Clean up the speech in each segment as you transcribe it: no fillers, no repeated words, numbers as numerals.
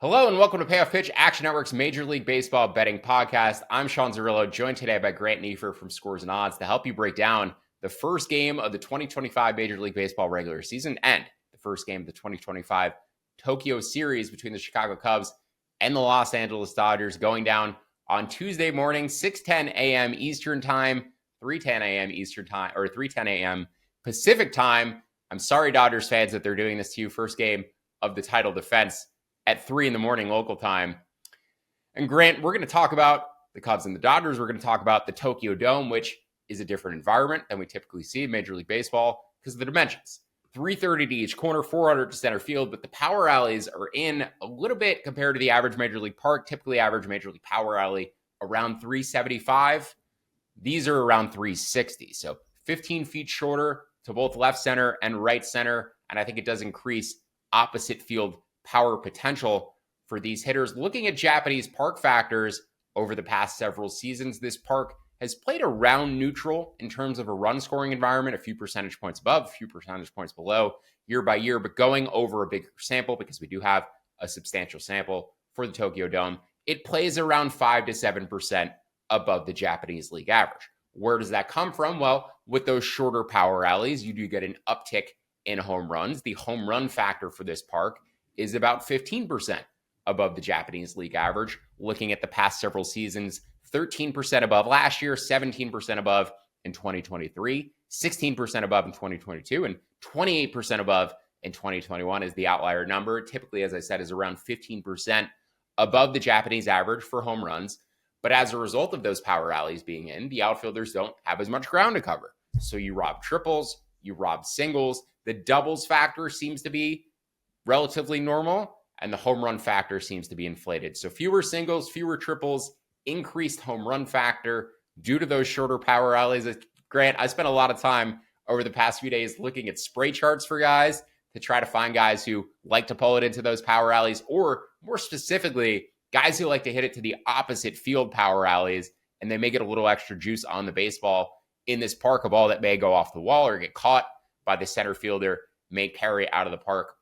Hello and welcome to Payoff Pitch, Action Network's Major League Baseball betting podcast. I'm Sean Zerillo, joined today by Grant Neefer from Scores and Odds to help you break down the first game of the 2025 Major League Baseball regular season and the first game of the 2025 Tokyo series between the Chicago Cubs and the Los Angeles Dodgers, going down on Tuesday morning, 6:10 a.m. Eastern Time, 3:10 a.m. Eastern Time, or 3:10 a.m. Pacific Time. I'm sorry, Dodgers fans, that they're doing this to you. First game of the title defense at 3 in the morning local time. And Grant, we're going to talk about the Cubs and the Dodgers. We're going to talk about the Tokyo Dome, which is a different environment than we typically see in Major League Baseball because of the dimensions. 330 to each corner, 400 to center field, but the power alleys are in a little bit compared to the average Major League park. Typically, average Major League power alley around 375. These are around 360, so 15 feet shorter to both left center and right center, and I think it does increase opposite field power potential for these hitters. Looking at Japanese park factors over the past several seasons, this park has played around neutral in terms of a run scoring environment, a few percentage points above, a few percentage points below year by year, but going over a bigger sample because we do have a substantial sample for the Tokyo Dome, it plays around 5 to 7% above the Japanese league average. Where does that come from? Well, with those shorter power alleys, you do get an uptick in home runs. The home run factor for this park is about 15% above the Japanese league average. Looking at the past several seasons, 13% above last year, 17% above in 2023, 16% above in 2022, and 28% above in 2021 is the outlier number. Typically, as I said, is around 15% above the Japanese average for home runs. But as a result of those power alleys being in, the outfielders don't have as much ground to cover. So you rob triples, you rob singles. The doubles factor seems to be relatively normal, and the home run factor seems to be inflated. So fewer singles, fewer triples, increased home run factor due to those shorter power alleys. Grant, I spent a lot of time over the past few days looking at spray charts for guys to try to find guys who like to pull it into those power alleys, or more specifically, guys who like to hit it to the opposite field power alleys, and they may get a little extra juice on the baseball in this park. A ball that may go off the wall or get caught by the center fielder may carry out of the park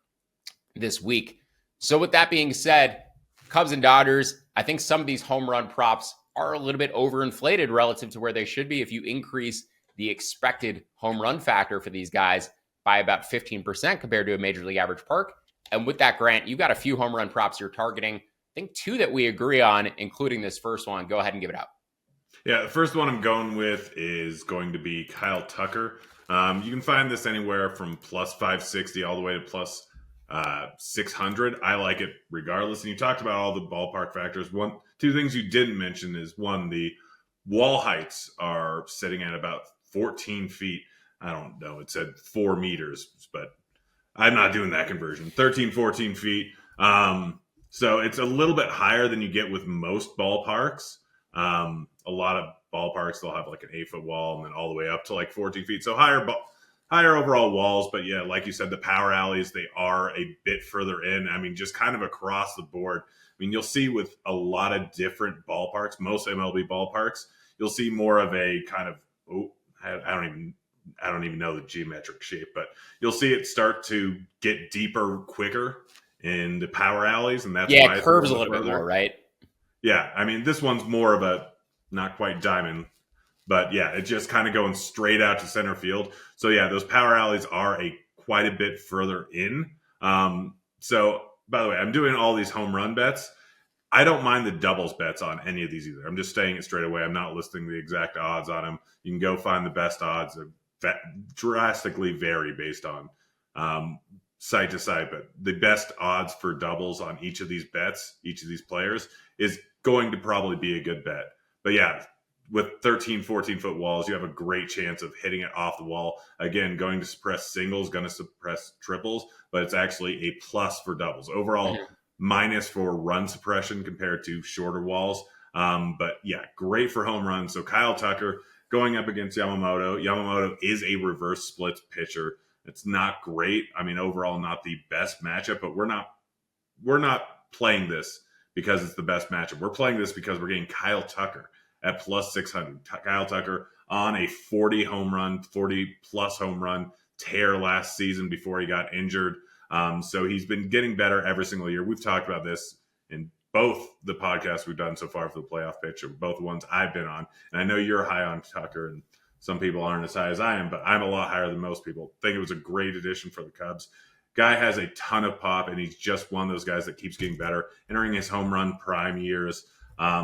this week. So with that being said, Cubs and Dodgers, I think some of these home run props are a little bit overinflated relative to where they should be. If you increase the expected home run factor for these guys by about 15% compared to a major league average park. And with that, Grant, you've got a few home run props you're targeting. I think two that we agree on, including this first one. Go ahead and give it out. Yeah, the first one I'm going with is going to be Kyle Tucker. You can find this anywhere from plus 560 all the way to plus 600. I like it regardless. And you talked about all the ballpark factors. Two things you didn't mention is one, the wall heights are sitting at about 14 feet. I don't know. It said 4 meters, but I'm not doing that conversion. 13, 14 feet. So it's a little bit higher than you get with most ballparks. A lot of ballparks, they'll have like an 8-foot wall and then all the way up to like 14 feet. So higher overall walls, but yeah, like you said, the power alleys, they are a bit further in. I mean, just kind of across the board. I mean, you'll see with a lot of different ballparks, most MLB ballparks, you'll see more of a kind of, I don't even know the geometric shape, but you'll see it start to get deeper quicker in the power alleys, and that's why it curves a little bit more, right? Yeah, I mean, this one's more of a not quite diamond. But yeah, it's just kind of going straight out to center field. So yeah, those power alleys are quite a bit further in. So by the way, I'm doing all these home run bets. I don't mind the doubles bets on any of these either. I'm just saying it straight away. I'm not listing the exact odds on them. You can go find the best odds that drastically vary based on site to site. But the best odds for doubles on each of these bets, each of these players, is going to probably be a good bet. But yeah, with 13, 14-foot walls, you have a great chance of hitting it off the wall. Again, going to suppress singles, going to suppress triples, but it's actually a plus for doubles. Overall, minus for run suppression compared to shorter walls. But yeah, great for home runs. So Kyle Tucker going up against Yamamoto. Yamamoto is a reverse splits pitcher. It's not great. I mean, overall, not the best matchup, but we're not playing this because it's the best matchup. We're playing this because we're getting Kyle Tucker at plus 600. Kyle Tucker on a 40 plus home run tear last season before he got injured. So he's been getting better every single year. We've talked about this. in both the podcasts we've done so far for the playoff pitch, or both the ones I've been on. And I know you're high on Tucker, and some people aren't as high as I am, but I'm a lot higher than most people. I think it was a great addition for the Cubs. Guy has a ton of pop, and he's just one of those guys that keeps getting better, entering his home run prime years.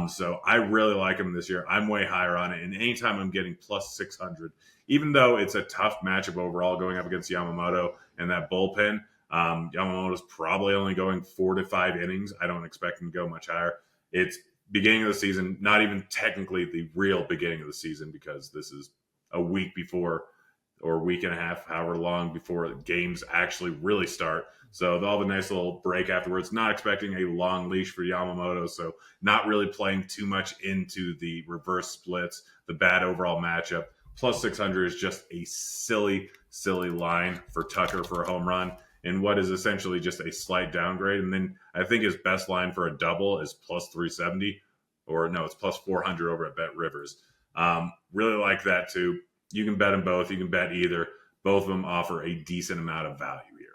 So I really like him this year. I'm way higher on it. And anytime I'm getting plus 600, even though it's a tough matchup overall going up against Yamamoto and that bullpen, Yamamoto's probably only going 4 to 5 innings. I don't expect him to go much higher. It's beginning of the season, not even technically the real beginning of the season, because this is a week before, or a week and a half, however long before the games actually really start. So they'll have a nice little break afterwards. Not expecting a long leash for Yamamoto, so not really playing too much into the reverse splits, the bad overall matchup. Plus 600 is just a silly, silly line for Tucker for a home run, and what is essentially just a slight downgrade. And then I think his best line for a double is plus 370, or no, it's plus 400 over at Bet Rivers. Really like that too. You can bet them both. You can bet either. Both of them offer a decent amount of value here.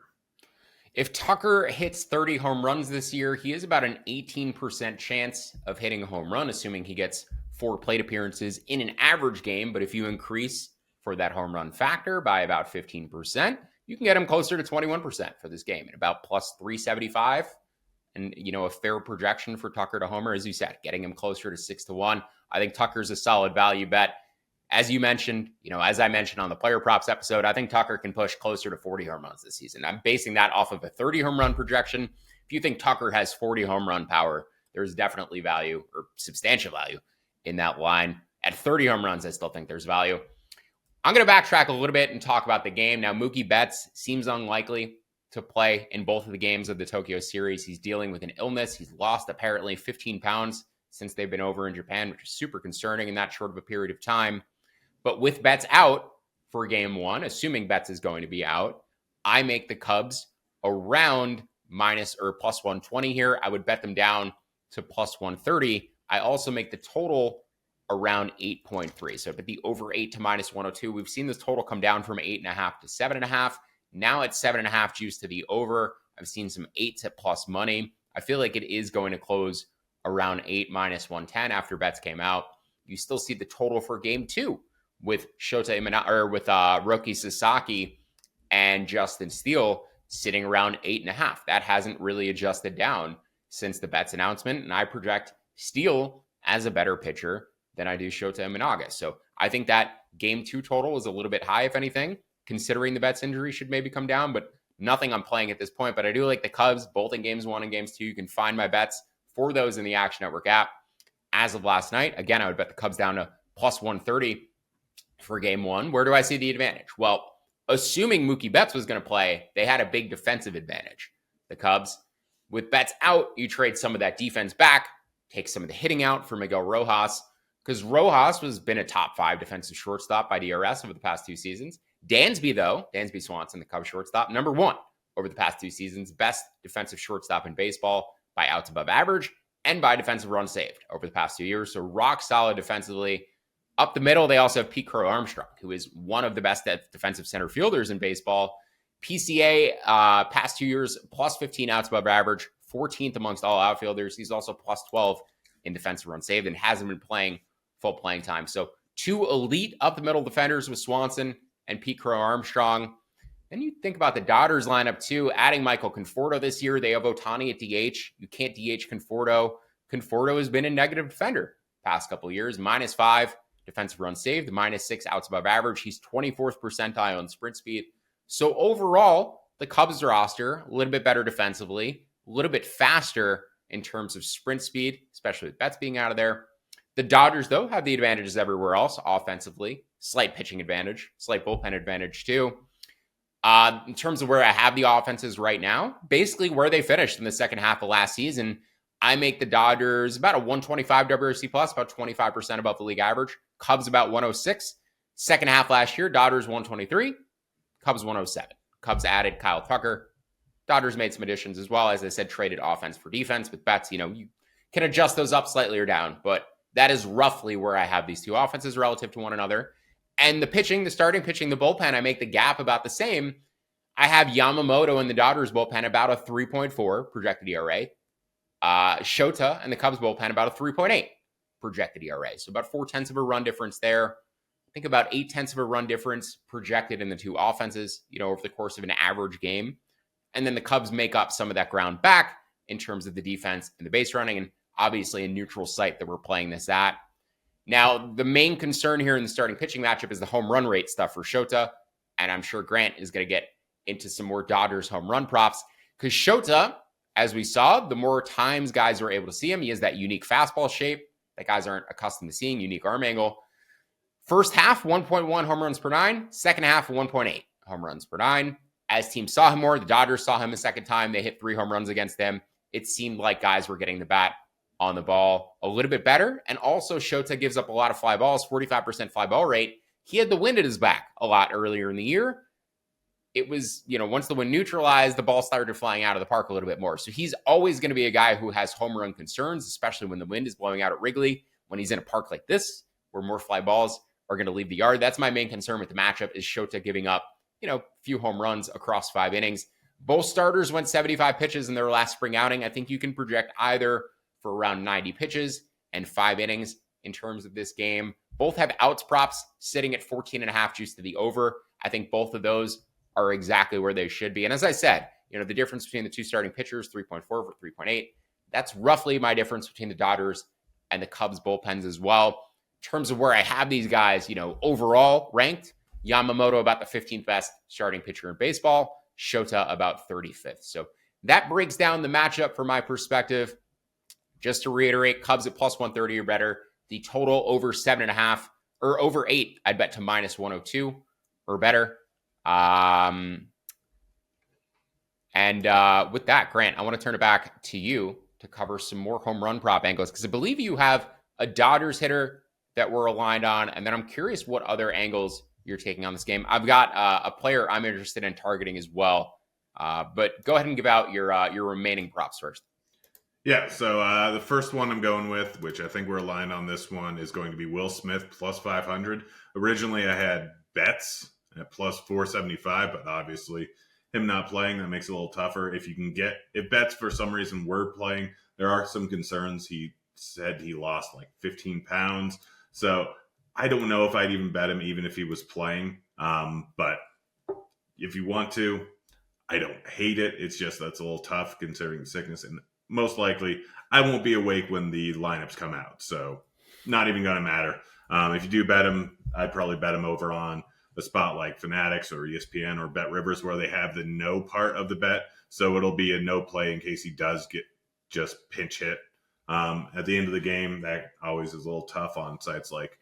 If Tucker hits 30 home runs this year, he has about an 18% chance of hitting a home run, assuming he gets 4 plate appearances in an average game. But if you increase for that home run factor by about 15%, you can get him closer to 21% for this game at about plus 375. And, a fair projection for Tucker to homer, as you said, getting him closer to 6-1. I think Tucker's a solid value bet. As you mentioned, as I mentioned on the player props episode, I think Tucker can push closer to 40 home runs this season. I'm basing that off of a 30 home run projection. If you think Tucker has 40 home run power, there's definitely value, or substantial value, in that line. At 30 home runs, I still think there's value. I'm going to backtrack a little bit and talk about the game. Now, Mookie Betts seems unlikely to play in both of the games of the Tokyo series. He's dealing with an illness. He's lost apparently 15 pounds since they've been over in Japan, which is super concerning in that short of a period of time. But with Betts out for game 1, assuming Betts is going to be out, I make the Cubs around minus or plus 120 here. I would bet them down to plus 130. I also make the total around 8.3. So, but the over 8 to minus 102. We've seen this total come down from 8.5 to 7.5. Now it's 7.5 juice to the over. I've seen some 8 to plus money. I feel like it is going to close around 8 minus 110 after Betts came out. You still see the total for game 2 with Shota Imanaga, or with Roki Sasaki and Justin Steele sitting around 8.5. That hasn't really adjusted down since the Betts announcement, and I project Steele as a better pitcher than I do Shota Imanaga. So I think that game 2 total is a little bit high, if anything, considering the Betts injury should maybe come down, but nothing I'm playing at this point. But I do like the Cubs, both in games 1 and games 2. You can find my bets for those in the Action Network app. As of last night, again, I would bet the Cubs down to plus 130 for game 1. Where do I see the advantage? Well, assuming Mookie Betts was going to play, they had a big defensive advantage. The Cubs, with Betts out, you trade some of that defense back, take some of the hitting out for Miguel Rojas, because Rojas has been a top 5 defensive shortstop by DRS over the past 2 seasons. Dansby Swanson, the Cubs shortstop, number 1 over the past 2 seasons, best defensive shortstop in baseball by outs above average and by defensive runs saved over the past 2 years. So rock solid defensively. Up the middle, they also have Pete Crow Armstrong, who is one of the best defensive center fielders in baseball. PCA, past 2 years, plus 15 outs above average, 14th amongst all outfielders. He's also plus 12 in defensive runs saved and hasn't been playing full playing time. So 2 elite up the middle defenders with Swanson and Pete Crow Armstrong. Then you think about the Dodgers lineup too, adding Michael Conforto this year. They have Ohtani at DH. You can't DH Conforto. Conforto has been a negative defender past couple of years, minus 5 defensive runs saved, minus 6 outs above average. He's 24th percentile on sprint speed. So overall, the Cubs roster, a little bit better defensively, a little bit faster in terms of sprint speed, especially with Betts being out of there. The Dodgers, though, have the advantages everywhere else offensively. Slight pitching advantage, slight bullpen advantage, too. In terms of where I have the offenses right now, basically where they finished in the second half of last season, I make the Dodgers about a 125 WRC plus, about 25% above the league average. Cubs about 106. Second half last year, Dodgers 123, Cubs 107. Cubs added Kyle Tucker. Dodgers made some additions as well. As I said, traded offense for defense with Betts. You can adjust those up slightly or down, but that is roughly where I have these 2 offenses relative to one another. And the pitching, the starting pitching, the bullpen, I make the gap about the same. I have Yamamoto in the Dodgers bullpen about a 3.4 projected ERA. Shota and the Cubs bullpen about a 3.8 projected ERA. So about 0.4 of a run difference there. I think about 0.8 of a run difference projected in the two offenses, over the course of an average game. And then the Cubs make up some of that ground back in terms of the defense and the base running, and obviously a neutral site that we're playing this at. Now, the main concern here in the starting pitching matchup is the home run rate stuff for Shota. And I'm sure Grant is going to get into some more Dodgers home run props because Shota, as we saw, the more times guys are able to see him, he has that unique fastball shape that guys aren't accustomed to seeing, unique arm angle. First half, 1.1 home runs per nine. Second half, 1.8 home runs per nine. As teams saw him more, the Dodgers saw him a second time. They hit 3 home runs against them. It seemed like guys were getting the bat on the ball a little bit better. And also Shota gives up a lot of fly balls, 45% fly ball rate. He had the wind at his back a lot earlier in the year. It was, once the wind neutralized, the ball started flying out of the park a little bit more. So he's always going to be a guy who has home run concerns, especially when the wind is blowing out at Wrigley. When he's in a park like this, where more fly balls are going to leave the yard. That's my main concern with the matchup is Shota giving up, a few home runs across 5 innings. Both starters went 75 pitches in their last spring outing. I think you can project either for around 90 pitches and 5 innings in terms of this game. Both have outs props sitting at 14.5 juice to the over. I think both of those are exactly where they should be. And as I said, the difference between the two starting pitchers, 3.4 for 3.8, that's roughly my difference between the Dodgers and the Cubs bullpens as well. In terms of where I have these guys, overall ranked, Yamamoto about the 15th best starting pitcher in baseball, Shota about 35th. So that breaks down the matchup from my perspective. Just to reiterate, Cubs at plus 130 or better. The total over 7.5 or over 8, I'd bet to minus 102 or better. And with that, Grant, I want to turn it back to you to cover some more home run prop angles because I believe you have a Dodgers hitter that we're aligned on, and then I'm curious what other angles you're taking on this game. I've got a player I'm interested in targeting as well, but go ahead and give out your remaining props first. Yeah, so the first one I'm going with, which I think we're aligned on this one, is going to be Will Smith plus 500. Originally, I had Betts at plus 475, but obviously him not playing, that makes it a little tougher. If Betts for some reason were playing, there are some concerns. He said he lost like 15 pounds. So I don't know if I'd even bet him even if he was playing. But if you want to, I don't hate it. It's just that's a little tough considering the sickness. And most likely, I won't be awake when the lineups come out. So not even going to matter. If you do bet him, I'd probably bet him over on a spot like Fanatics or ESPN or Bet Rivers where they have the no part of the bet. So it'll be a no play in case he does get just pinch hit. At the end of the game, that always is a little tough on sites like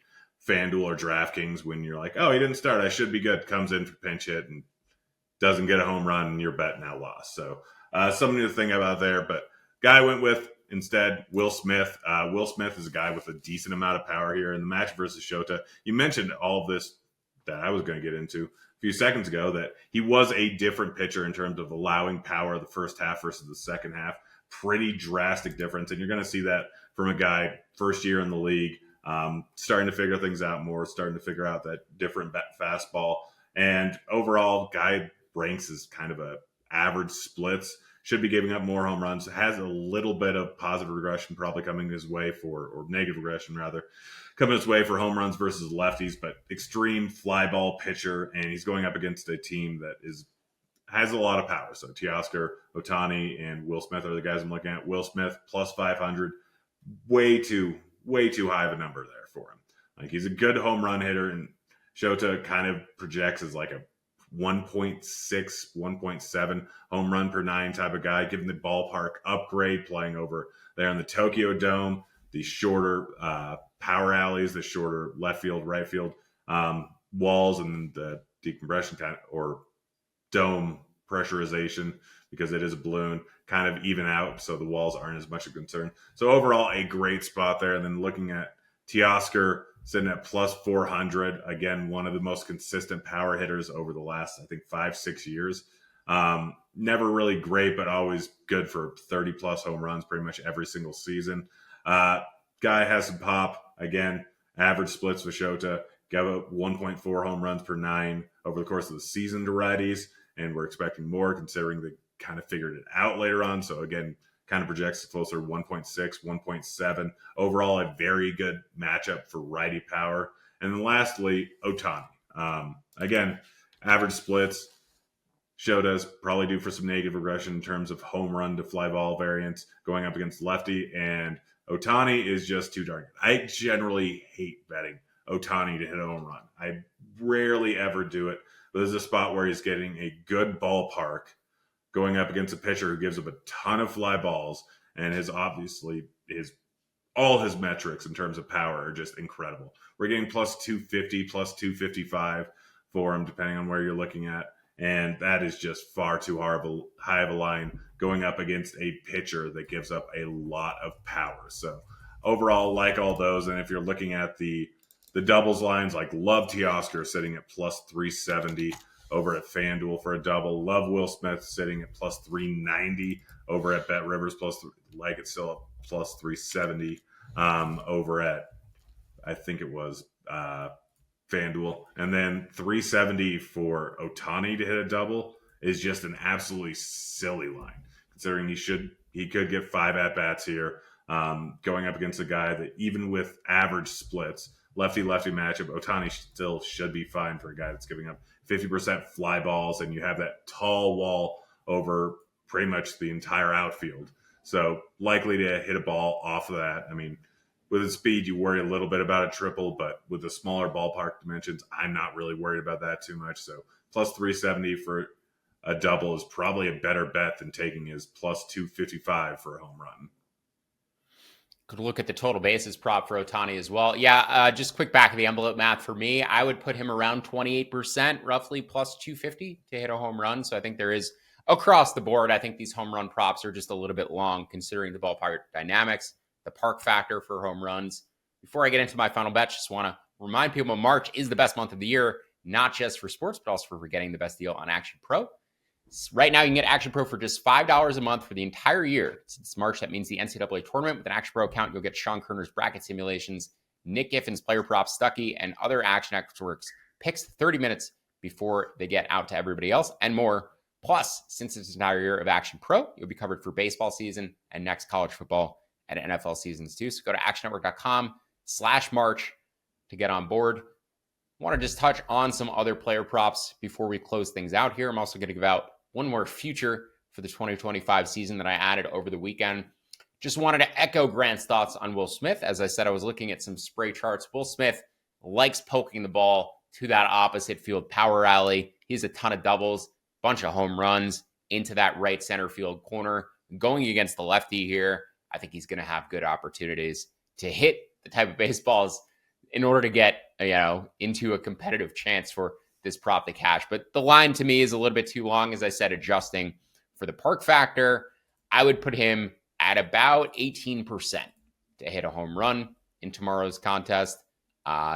FanDuel or DraftKings when you're like, oh, he didn't start, I should be good. Comes in for pinch hit and doesn't get a home run and your bet now lost. So something to think about there. But guy I went with instead, Will Smith. Will Smith is a guy with a decent amount of power here in the match versus Shota. You mentioned all of this that I was going to get into a few seconds ago, that he was a different pitcher in terms of allowing power the first half versus the second half. Pretty drastic difference. And you're going to see that from a guy first year in the league, starting to figure things out more, starting to figure out that different fastball. And overall, guy ranks as kind of a average splits, should be giving up more home runs, has a little bit of positive regression probably coming his way or negative regression rather, coming his way for home runs versus lefties, but extreme fly ball pitcher, and he's going up against a team that has a lot of power. So Teoscar, Ohtani, and Will Smith are the guys I'm looking at. Will Smith plus 500, way too high of a number there for him. Like, he's a good home run hitter, and Shota kind of projects as like a 1.6, 1.7 home run per nine type of guy, given the ballpark upgrade, playing over there in the Tokyo Dome, the shorter power alleys, the shorter left field, right field walls, and the decompression kind of, or dome pressurization, because it is a balloon, kind of even out, so the walls aren't as much a concern. So overall, a great spot there. And then looking at Teoscar, sitting at plus 400. Again, one of the most consistent power hitters over the last, I think, 5-6 years. Never really great, but always good for 30-plus home runs pretty much every single season. Guy has some pop. Again, average splits with Shota. Gave up 1.4 home runs per nine over the course of the season to righties, and we're expecting more considering they kind of figured it out later on. So again, kind of projects closer 1.6, 1.7. Overall, a very good matchup for righty power. And then lastly, Otani. Again, average splits showed us probably due for some negative regression in terms of home run to fly ball variance going up against lefty. And Otani is just too darn good. I generally hate betting Otani to hit a home run. I rarely ever do it. But there's a spot where he's getting a good ballpark going up against a pitcher who gives up a ton of fly balls, and all his metrics in terms of power are just incredible. We're getting plus 250, plus 255 for him, depending on where you're looking at. And that is just far too high of a line going up against a pitcher that gives up a lot of power. So overall, like all those, and if you're looking at the doubles lines, like love Teoscar sitting at plus 370 over at FanDuel for a double. Love Will Smith sitting at plus 390 over at Bet Rivers, like it's still up plus 370 over at, I think it was FanDuel. And then 370 for Otani to hit a double is just an absolutely silly line, considering he could get 5 at-bats here, going up against a guy that even with average splits, lefty-lefty matchup, Otani still should be fine for a guy that's giving up 50% fly balls, and you have that tall wall over pretty much the entire outfield. So likely to hit a ball off of that. I mean, with his speed, you worry a little bit about a triple, but with the smaller ballpark dimensions, I'm not really worried about that too much. So plus 370 for a double is probably a better bet than taking his plus 255 for a home run. Could look at the total bases prop for Otani as well. Yeah, just quick back of the envelope math for me. I would put him around 28%, roughly plus 250 to hit a home run. So I think there is across the board. I think these home run props are just a little bit long considering the ballpark dynamics, the park factor for home runs. Before I get into my final bet, just want to remind people March is the best month of the year, not just for sports, but also for getting the best deal on Action Pro. Right now, you can get Action Pro for just $5 a month for the entire year. Since March, that means the NCAA tournament. With an Action Pro account, you'll get Sean Kerner's bracket simulations, Nick Giffin's player props, Stuckey, and other Action Experts picks 30 minutes before they get out to everybody else, and more. Plus, since it's an entire year of Action Pro, you'll be covered for baseball season and next college football and NFL seasons too. So go to actionnetwork.com/March to get on board. I want to just touch on some other player props before we close things out here. I'm also going to give out one more future for the 2025 season that I added over the weekend. Just wanted to echo Grant's thoughts on Will Smith. As I said, I was looking at some spray charts. Will Smith likes poking the ball to that opposite field power alley. He has a ton of doubles, bunch of home runs into that right center field corner. Going against the lefty here, I think he's going to have good opportunities to hit the type of baseballs in order to get, into a competitive chance for this prop to cash. But the line to me is a little bit too long. As I said, adjusting for the park factor, I would put him at about 18% to hit a home run in tomorrow's contest.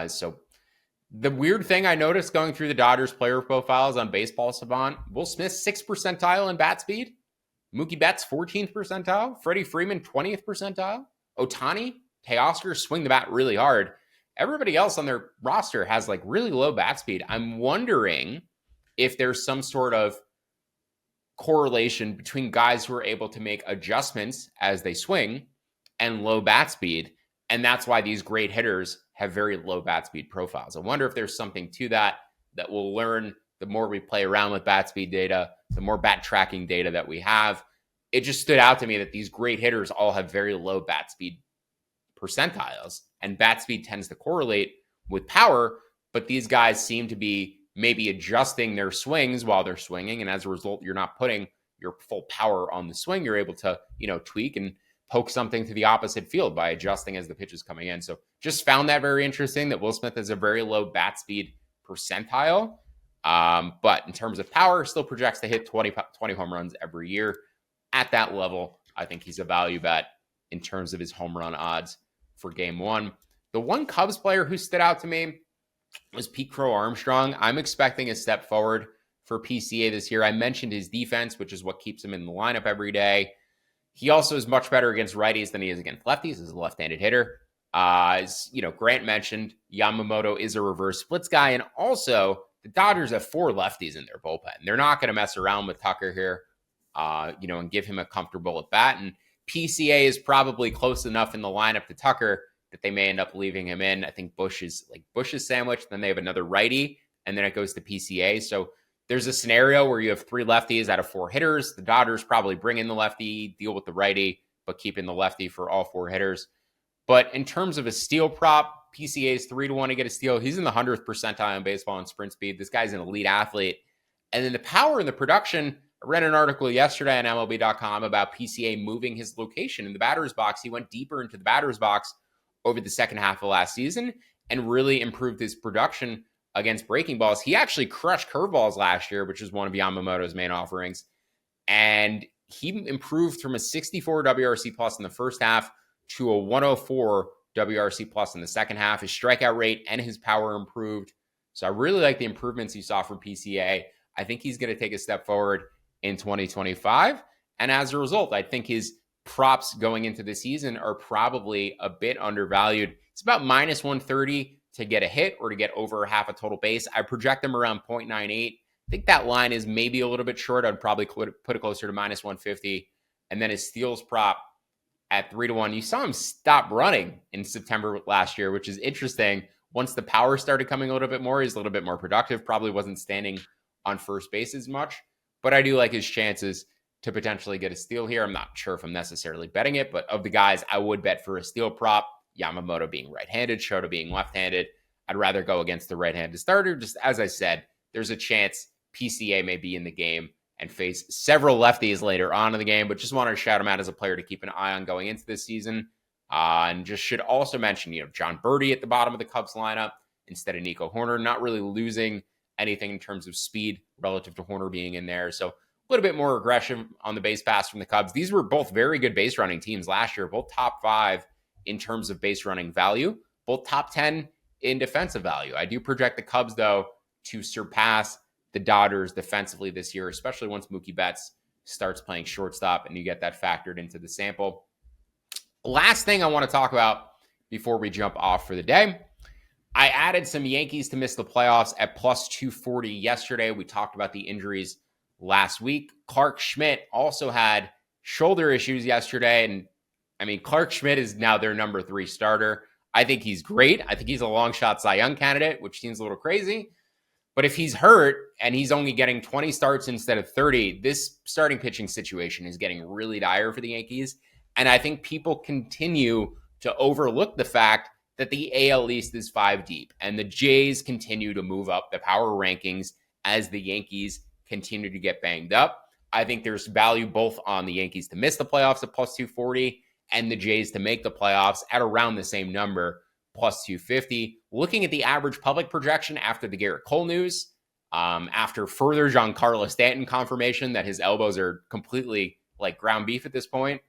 So the weird thing I noticed going through the Dodgers player profiles on Baseball Savant, Will Smith 6th percentile in bat speed, Mookie Betts 14th percentile, Freddie Freeman 20th percentile, Otani, Teoscar swing the bat really hard. Everybody else on their roster has like really low bat speed. I'm wondering if there's some sort of correlation between guys who are able to make adjustments as they swing and low bat speed. And that's why these great hitters have very low bat speed profiles. I wonder if there's something to that we'll learn the more we play around with bat speed data, the more bat tracking data that we have. It just stood out to me that these great hitters all have very low bat speed percentiles, and bat speed tends to correlate with power, but these guys seem to be maybe adjusting their swings while they're swinging, and as a result, you're not putting your full power on the swing. You're able to, tweak and poke something to the opposite field by adjusting as the pitch is coming in. So just found that very interesting that Will Smith has a very low bat speed percentile, but in terms of power, still projects to hit 20 home runs every year. At that level, I think he's a value bet in terms of his home run odds for game one. The one Cubs player who stood out to me was Pete Crow Armstrong. I'm expecting a step forward for PCA this year. I mentioned his defense, which is what keeps him in the lineup every day. He also is much better against righties than he is against lefties as a left-handed hitter. As Grant mentioned, Yamamoto is a reverse splits guy. And also, the Dodgers have 4 lefties in their bullpen. They're not going to mess around with Tucker here, and give him a comfortable at bat. And PCA is probably close enough in the lineup to Tucker that they may end up leaving him in. I think Bush's sandwich. Then they have another righty, and then it goes to PCA. So there's a scenario where you have 3 lefties out of 4 hitters. The Dodgers probably bring in the lefty, deal with the righty, but keep in the lefty for all 4 hitters. But in terms of a steal prop, PCA is 3-1 to get a steal. He's in the 100th percentile in baseball in sprint speed. This guy's an elite athlete. And then the power and the production, I read an article yesterday on MLB.com about PCA moving his location in the batter's box. He went deeper into the batter's box over the second half of last season and really improved his production against breaking balls. He actually crushed curveballs last year, which is one of Yamamoto's main offerings. And he improved from a 64 WRC plus in the first half to a 104 WRC plus in the second half. His strikeout rate and his power improved. So I really like the improvements you saw from PCA. I think he's going to take a step forward in 2025. And as a result, I think his props going into the season are probably a bit undervalued. It's about minus 130 to get a hit or to get over half a total base. I project them around 0.98. I think that line is maybe a little bit short. I'd probably put it closer to minus 150. And then his steals prop at 3-1. You saw him stop running in September last year, which is interesting. Once the power started coming a little bit more, he's a little bit more productive. Probably wasn't standing on first base as much. But I do like his chances to potentially get a steal here. I'm not sure if I'm necessarily betting it, but of the guys I would bet for a steal prop, Yamamoto being right-handed, Shota being left-handed, I'd rather go against the right-handed starter. Just as I said, there's a chance PCA may be in the game and face several lefties later on in the game, but just wanted to shout him out as a player to keep an eye on going into this season. And just should also mention, John Birdie at the bottom of the Cubs lineup instead of Nico Horner, not really losing anything in terms of speed relative to Horner being in there. So a little bit more aggression on the base pass from the Cubs. These were both very good base running teams last year, both top 5 in terms of base running value, both top 10 in defensive value. I do project the Cubs, though, to surpass the Dodgers defensively this year, especially once Mookie Betts starts playing shortstop and you get that factored into the sample. Last thing I want to talk about before we jump off for the day, I added some Yankees to miss the playoffs at plus 240 yesterday. We talked about the injuries last week. Clark Schmidt also had shoulder issues yesterday. And I mean, Clark Schmidt is now their number 3 starter. I think he's great. I think he's a long shot Cy Young candidate, which seems a little crazy. But if he's hurt and he's only getting 20 starts instead of 30, this starting pitching situation is getting really dire for the Yankees. And I think people continue to overlook the fact that the AL East is 5 deep and the Jays continue to move up the power rankings as the Yankees continue to get banged up. I think there's value both on the Yankees to miss the playoffs at plus 240 and the Jays to make the playoffs at around the same number, plus 250. Looking at the average public projection after the Garrett Cole news, after further Giancarlo Stanton confirmation that his elbows are completely like ground beef at this point,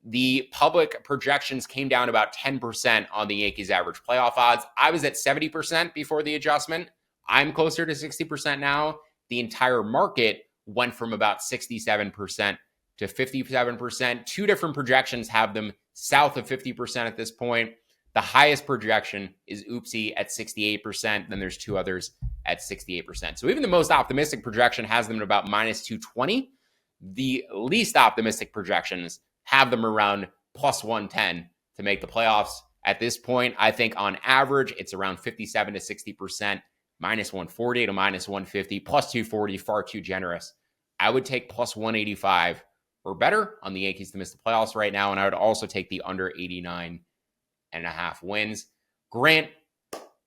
the public projections came down about 10% on the Yankees' average playoff odds. I was at 70% before the adjustment. I'm closer to 60% now. The entire market went from about 67% to 57%. 2 different projections have them south of 50% at this point. The highest projection is Oopsie at 68%. Then there's 2 others at 68%. So even the most optimistic projection has them at about minus 220. The least optimistic projections have them around plus 110 to make the playoffs. At this point, I think on average, it's around 57 to 60%, minus 140 to minus 150, plus 240, far too generous. I would take plus 185 or better on the Yankees to miss the playoffs right now, and I would also take the under 89.5 wins. Grant,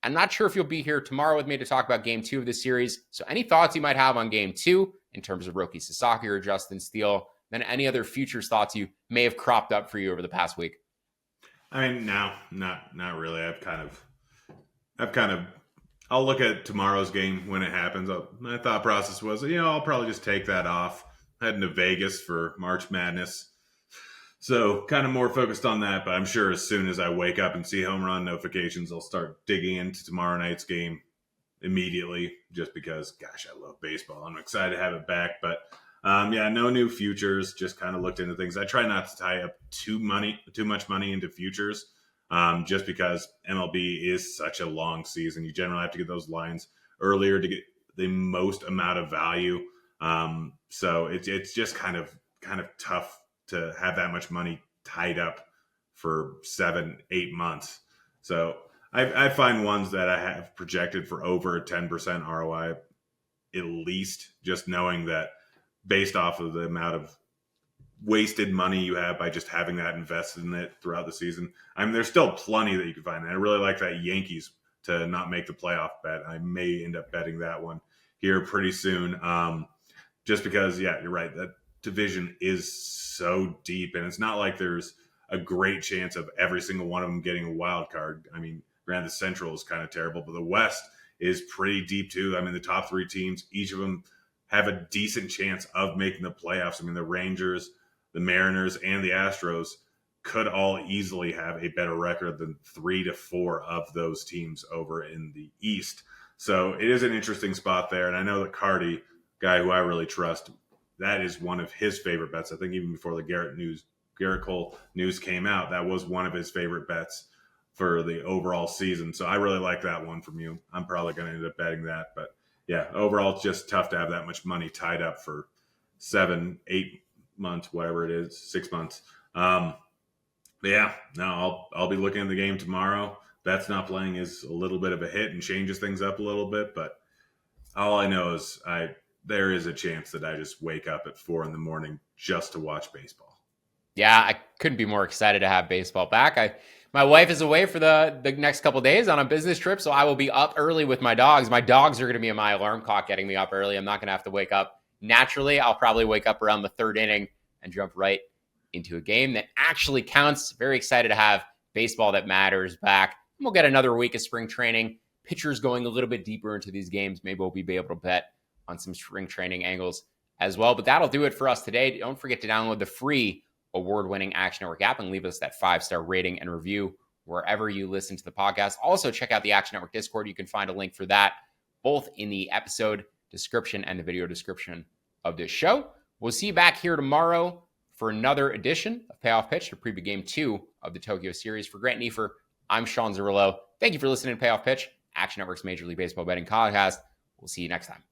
I'm not sure if you'll be here tomorrow with me to talk about Game 2 of this series, so any thoughts you might have on Game 2 in terms of Roki Sasaki or Justin Steele, then any other futures thoughts you may have cropped up for you over the past week? I mean, no, not really. I'll look at tomorrow's game when it happens. My thought process was, I'll probably just take that off. Heading to Vegas for March Madness. So kind of more focused on that, but I'm sure as soon as I wake up and see home run notifications, I'll start digging into tomorrow night's game immediately just because, gosh, I love baseball. I'm excited to have it back, but no new futures, just kind of looked into things. I try not to tie up too much money into futures just because MLB is such a long season. You generally have to get those lines earlier to get the most amount of value. So it's just kind of tough to have that much money tied up for 7-8 months. So I find ones that I have projected for over a 10% ROI, at least, just knowing that based off of the amount of wasted money you have by just having that invested in it throughout the season. I mean, there's still plenty that you can find. And I really like that Yankees to not make the playoff bet. I may end up betting that one here pretty soon. Just because, yeah, you're right. That division is so deep, and it's not like there's a great chance of every single one of them getting a wild card. I mean, granted, the Central is kind of terrible, but the West is pretty deep too. I mean, the top 3 teams, each of them have a decent chance of making the playoffs. I mean, the Rangers, the Mariners, and the Astros could all easily have a better record than 3 to 4 of those teams over in the East. So it is an interesting spot there. And I know that Cardi, guy who I really trust, that is one of his favorite bets. I think even before the Garrett Cole news came out, that was one of his favorite bets for the overall season. So I really like that one from you. I'm probably going to end up betting that. But yeah, overall, it's just tough to have that much money tied up for 7-8 months, whatever it is, 6 months. But yeah, no, I'll be looking at the game tomorrow. Bet's not playing is a little bit of a hit and changes things up a little bit, but all I know is there is a chance that I just wake up at 4 a.m. just to watch baseball. Yeah, I couldn't be more excited to have baseball back. My wife is away for the next couple of days on a business trip, so I will be up early with my dogs. My dogs are going to be in my alarm clock getting me up early. I'm not going to have to wake up naturally. I'll probably wake up around the 3rd inning and jump right into a game that actually counts. Very excited to have baseball that matters back. And we'll get another week of spring training. Pitchers going a little bit deeper into these games. Maybe we'll be able to bet on some spring training angles as well. But that'll do it for us today. Don't forget to download the free award-winning Action Network app and leave us that 5-star rating and review wherever you listen to the podcast. Also, check out the Action Network Discord. You can find a link for that both in the episode description and the video description of this show. We'll see you back here tomorrow for another edition of Payoff Pitch to preview Game 2 of the Tokyo Series. For Grant Neefer, I'm Sean Zerillo. Thank you for listening to Payoff Pitch, Action Network's Major League Baseball betting podcast. We'll see you next time.